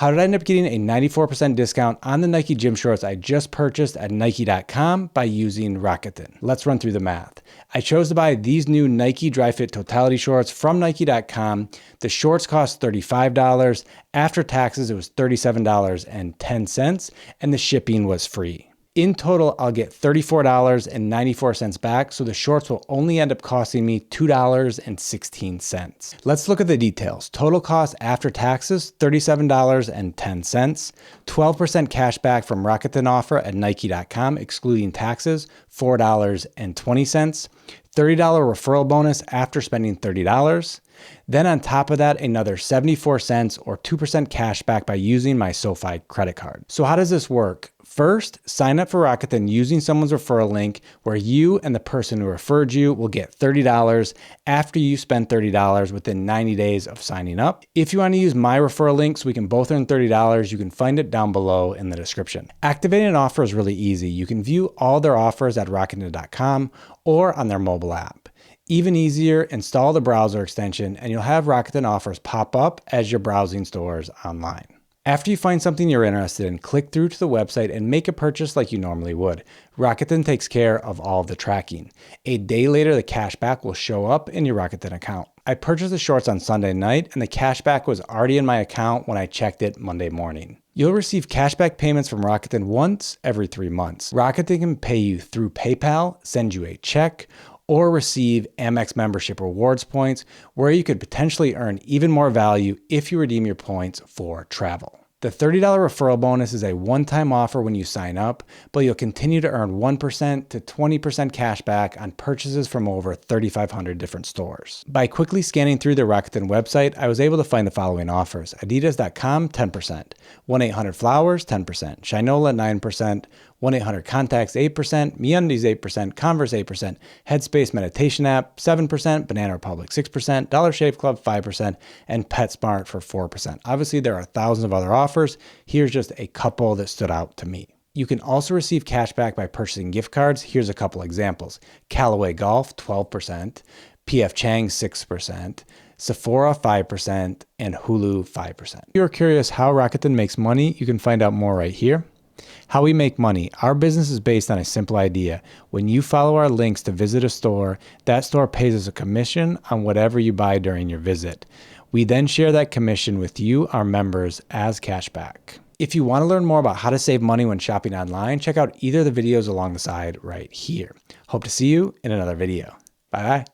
How did I end up getting a 94% discount on the Nike gym shorts I just purchased at Nike.com by using Rakuten? Let's run through the math. I chose to buy these new Nike Dri-FIT Totality shorts from Nike.com. The shorts cost $35. After taxes, it was $37.10, and the shipping was free. In total, I'll get $34.94 back, so the shorts will only end up costing me $2.16. Let's look at the details. Total cost after taxes, $37.10. 12% cash back from Rakuten offer at Nike.com, excluding taxes, $4.20. $30 referral bonus after spending $30. Then on top of that, another 74 cents or 2% cash back by using my SoFi credit card. So how does this work? First, sign up for Rakuten using someone's referral link where you and the person who referred you will get $30 after you spend $30 within 90 days of signing up. If you want to use my referral link so we can both earn $30, you can find it down below in the description. Activating an offer is really easy. You can view all their offers at Rakuten.com or on their mobile app. Even easier, install the browser extension and you'll have Rakuten offers pop up as you're browsing stores online. After you find something you're interested in, click through to the website and make a purchase like you normally would. Rakuten takes care of all of the tracking. A day later, the cashback will show up in your Rakuten account. I purchased the shorts on Sunday night and the cashback was already in my account when I checked it Monday morning. You'll receive cashback payments from Rakuten once every 3 months. Rakuten can pay you through PayPal, send you a check, or receive Amex membership rewards points, where you could potentially earn even more value if you redeem your points for travel. The $30 referral bonus is a one-time offer when you sign up, but you'll continue to earn 1% to 20% cash back on purchases from over 3,500 different stores. By quickly scanning through the Rakuten website, I was able to find the following offers. Adidas.com, 10%. 1-800-Flowers, 10%. Shinola, 9%. 1-800-Contacts, 8%. MeUndies, 8%. Converse, 8%. Headspace Meditation App, 7%. Banana Republic, 6%. Dollar Shave Club, 5%. And PetSmart for 4%. Obviously, there are thousands of other offers. Here's just a couple that stood out to me. You can also receive cash back by purchasing gift cards. Here's a couple examples. Callaway Golf, 12%. PF Chang, 6%. Sephora, 5%. And Hulu, 5%. If you're curious how Rakuten makes money, you can find out more right here. How we make money. Our business is based on a simple idea. When you follow our links to visit a store, that store pays us a commission on whatever you buy during your visit. We then share that commission with you, our members, as cashback. If you want to learn more about how to save money when shopping online, check out either of the videos along the side right here. Hope to see you in another video. Bye-bye.